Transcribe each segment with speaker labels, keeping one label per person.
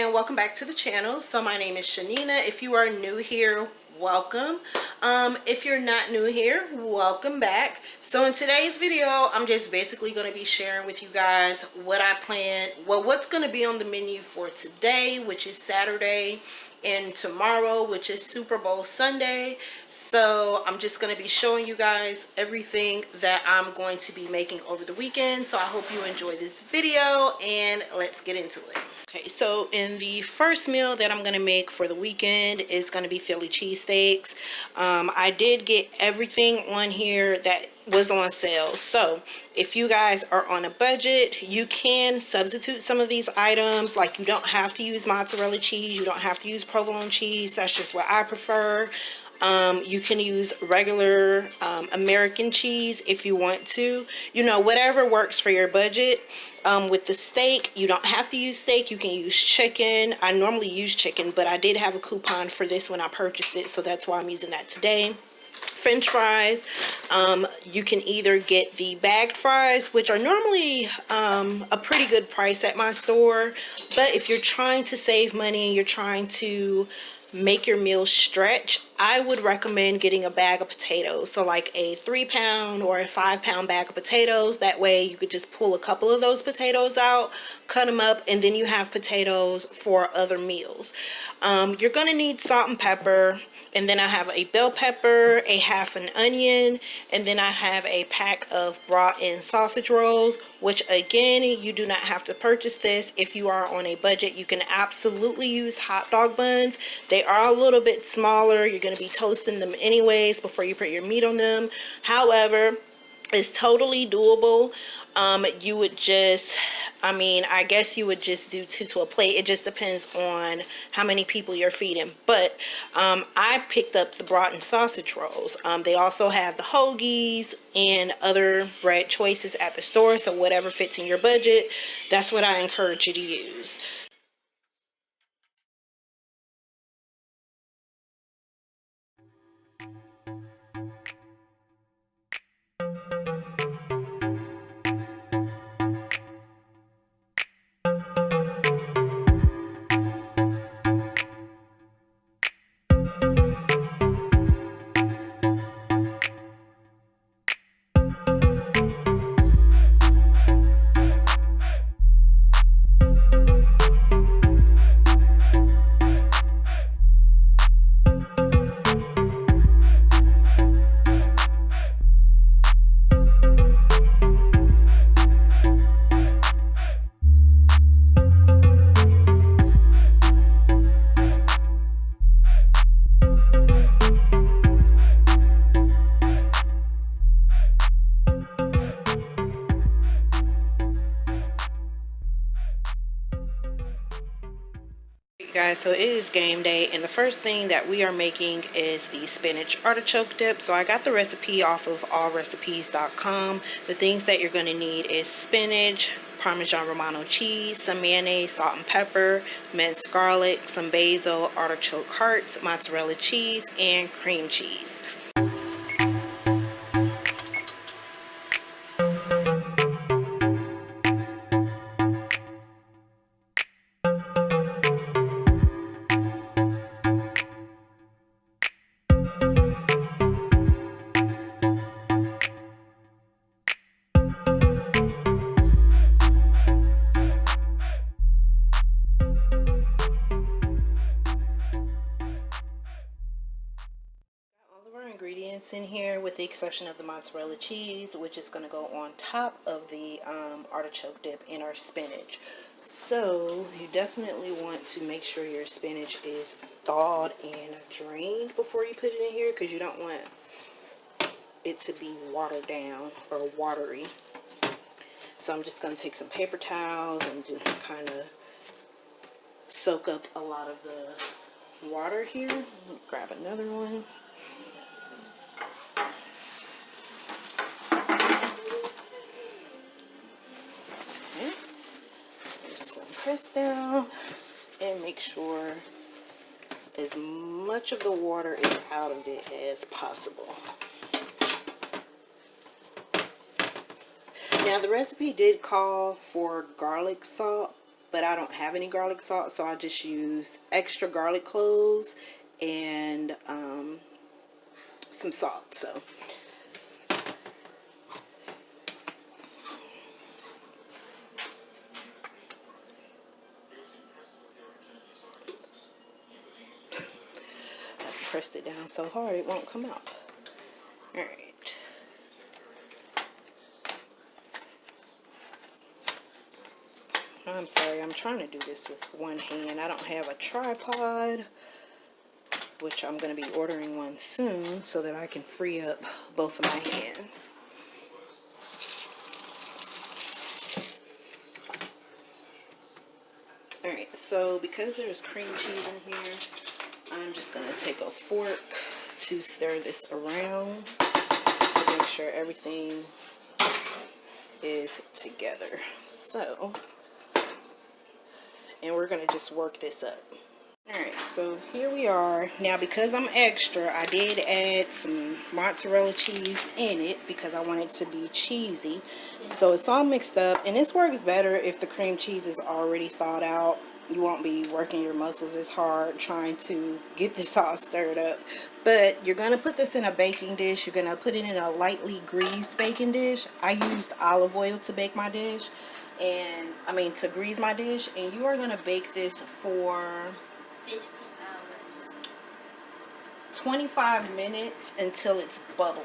Speaker 1: and welcome back to the channel. So my name is Chanina. If you are new here, welcome. If you're not new here, welcome back. So in today's video, I'm just basically going to be sharing with you guys what I plan, what's going to be on the menu for today, which is Saturday, and tomorrow, which is Super Bowl Sunday. So I'm just going to be showing you guys everything that I'm going to be making over the weekend. So I hope you enjoy this video and let's get into it. Okay, so in the first meal that I'm going to make for the weekend is going to be Philly cheesesteaks. I did get everything on here that was on sale. So if you guys are on a budget, you can substitute some of these items. Like, you don't have to use mozzarella cheese, you don't have to use provolone cheese. That's just what I prefer. You can use regular American cheese if you want to, whatever works for your budget. With the steak, you don't have to use steak, you can use chicken. I normally use chicken, but I did have a coupon for this when I purchased it, so that's why I'm using that today. French fries, you can either get the bagged fries, which are normally a pretty good price at my store, but if you're trying to save money and you're trying to make your meal stretch, I would recommend getting a bag of potatoes. So like a 3-pound or a 5-pound bag of potatoes. That way you could just pull a couple of those potatoes out, cut them up, and then you have potatoes for other meals. You're gonna need salt and pepper, and then I have a bell pepper, a half an onion, and then I have a pack of brat and sausage rolls, which again, you do not have to purchase this if you are on a budget. You can absolutely use hot dog buns. They are a little bit smaller. You're going to be toasting them anyways before you put your meat on them. However, it's totally doable. You would just, I guess you would just do 2 to a plate. It just depends on how many people you're feeding. But I picked up the brat and sausage rolls. They also have the hoagies and other bread choices at the store. So whatever fits in your budget, that's what I encourage you to use. Guys, so it is game day, and the first thing that we are making is the spinach artichoke dip. So I got the recipe off of allrecipes.com. The things that you're going to need is spinach, Parmesan Romano cheese, some mayonnaise, salt and pepper, minced garlic, some basil, artichoke hearts, mozzarella cheese, and cream cheese. Ingredients in here, with the exception of the mozzarella cheese, which is going to go on top of the artichoke dip in our spinach. So you definitely want to make sure your spinach is thawed and drained before you put it in here, because you don't want it to be watered down or watery. So I'm just going to take some paper towels and just kind of soak up a lot of the water here. Grab another one. Press down and make sure as much of the water is out of it as possible. Now the recipe did call for garlic salt, but I don't have any garlic salt, so I just use extra garlic cloves and some salt. So I pressed it down so hard it won't come out. All right. I'm sorry, I'm trying to do this with one hand. I don't have a tripod, which I'm going to be ordering one soon so that I can free up both of my hands. Alright, so because there's cream cheese in here, I'm just going to take a fork to stir this around to make sure everything is together. So, and we're going to just work this up. Alright, so here we are. Now, because I'm extra, I did add some mozzarella cheese in it because I want it to be cheesy. So it's all mixed up, and this works better if the cream cheese is already thawed out. You won't be working your muscles as hard trying to get this all stirred up. But you're going to put this in a baking dish. You're going to put it in a lightly greased baking dish. I used olive oil to bake my dish, to grease my dish, and you are going to bake this for
Speaker 2: 15 hours.
Speaker 1: 25 minutes until it's bubbly.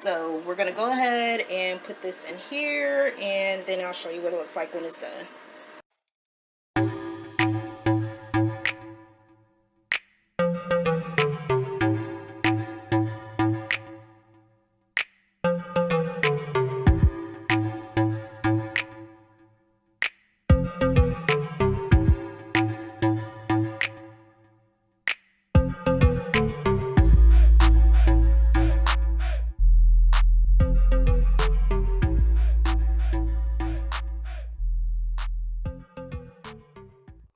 Speaker 1: So we're going to go ahead and put this in here, and then I'll show you what it looks like when it's done.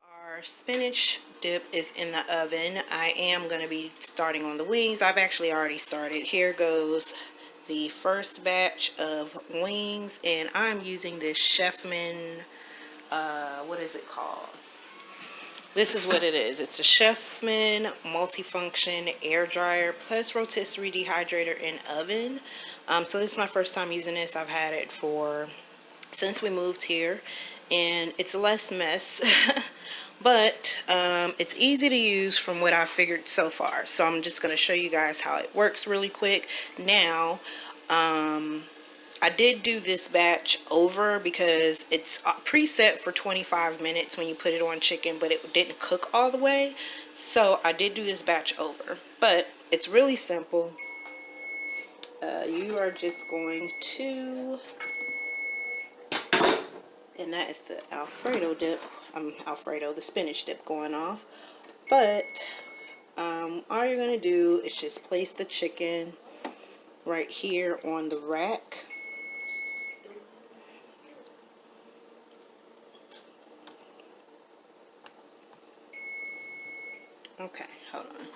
Speaker 1: Our spinach dip is in the oven. I am going to be starting on the wings. I've actually already started. Here goes the first batch of wings, and I'm using this Chefman, what is it called? This is what it is. It's a Chefman multifunction air dryer plus rotisserie dehydrator and oven. So this is my first time using this. I've had it since we moved here, and it's less mess. But it's easy to use from what I've figured so far. So I'm just going to show you guys how it works really quick. Now, I did do this batch over because it's preset for 25 minutes when you put it on chicken, but it didn't cook all the way. So I did do this batch over. But it's really simple. You are just going to... And that is the Alfredo dip. The spinach dip going off. But all you're going to do is just place the chicken right here on the rack. Okay, hold on,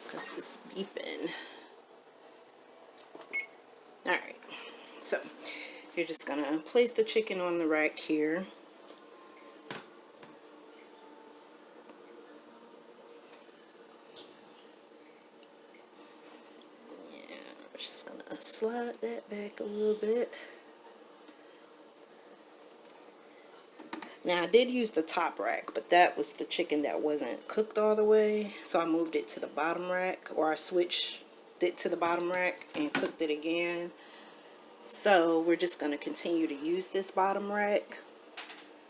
Speaker 1: because it's beeping. Alright, so you're just going to place the chicken on the rack here. Yeah, I'm just going to slide that back a little bit. Now, I did use the top rack, but that was the chicken that wasn't cooked all the way. So I moved it to the bottom rack, or I switched it to the bottom rack and cooked it again. So we're just going to continue to use this bottom rack.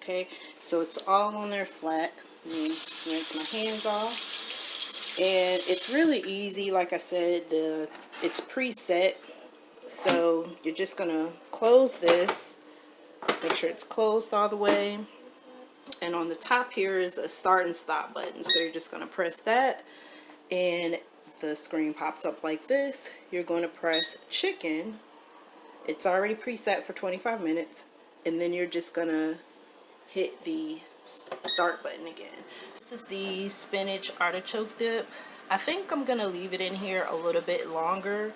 Speaker 1: Okay, so it's all on there flat. Let me rinse my hands off. And it's really easy. Like I said, it's preset. So you're just going to close this. Make sure it's closed all the way. And on the top here is a start and stop button. So you're just going to press that, and the screen pops up like this. You're going to press chicken. It's already preset for 25 minutes. And then you're just going to hit the start button again. This is the spinach artichoke dip. I think I'm going to leave it in here a little bit longer.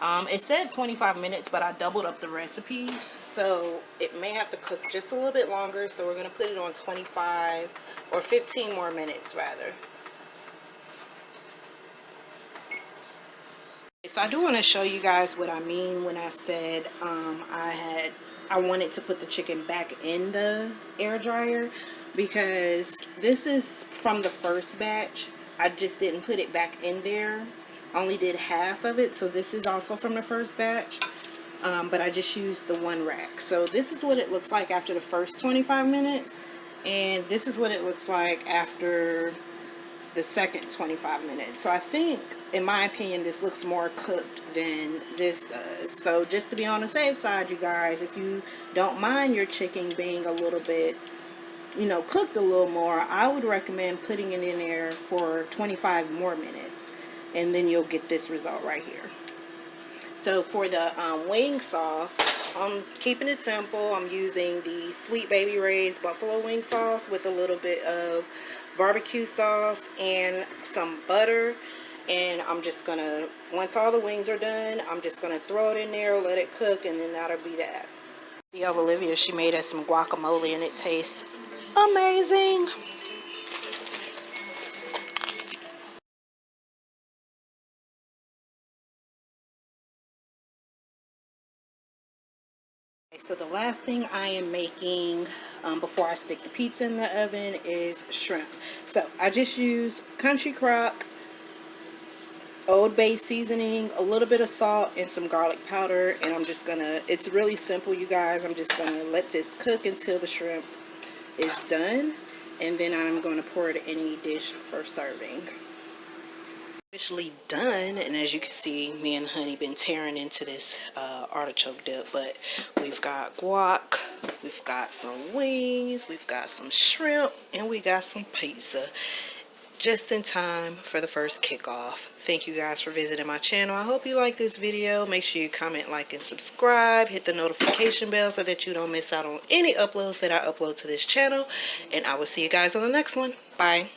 Speaker 1: It said 25 minutes, but I doubled up the recipe, so it may have to cook just a little bit longer. So we're gonna put it on 25 or 15 more minutes rather. So I do want to show you guys what I mean when I said I wanted to put the chicken back in the air dryer, because this is from the first batch. I just didn't put it back in there. I only did half of it, so this is also from the first batch. But I just used the one rack. So this is what it looks like after the first 25 minutes, and this is what it looks like after the second 25 minutes. So I think, in my opinion, this looks more cooked than this does. So just to be on the safe side, you guys, if you don't mind your chicken being a little bit, you know, cooked a little more, I would recommend putting it in there for 25 more minutes, and then you'll get this result right here. So for the wing sauce, I'm keeping it simple. I'm using the Sweet Baby Ray's buffalo wing sauce with a little bit of barbecue sauce and some butter. And I'm just gonna, once all the wings are done, I'm just gonna throw it in there, let it cook, and then that'll be that. See, of Olivia, she made us some guacamole and it tastes amazing. So the last thing I am making before I stick the pizza in the oven is shrimp. So I just use country crock, Old Bay seasoning, a little bit of salt, and some garlic powder. And I'm just gonna, it's really simple, you guys. I'm just gonna let this cook until the shrimp is done, and then I'm gonna pour it in any dish for serving. Officially done, and as you can see, me and Honey been tearing into this artichoke dip. But we've got guac, we've got some wings, we've got some shrimp, and we got some pizza, just in time for the first kickoff. Thank you guys for visiting my channel. I hope you like this video. Make sure you comment, like, and subscribe. Hit the notification bell so that you don't miss out on any uploads that I upload to this channel, and I will see you guys on the next one. Bye.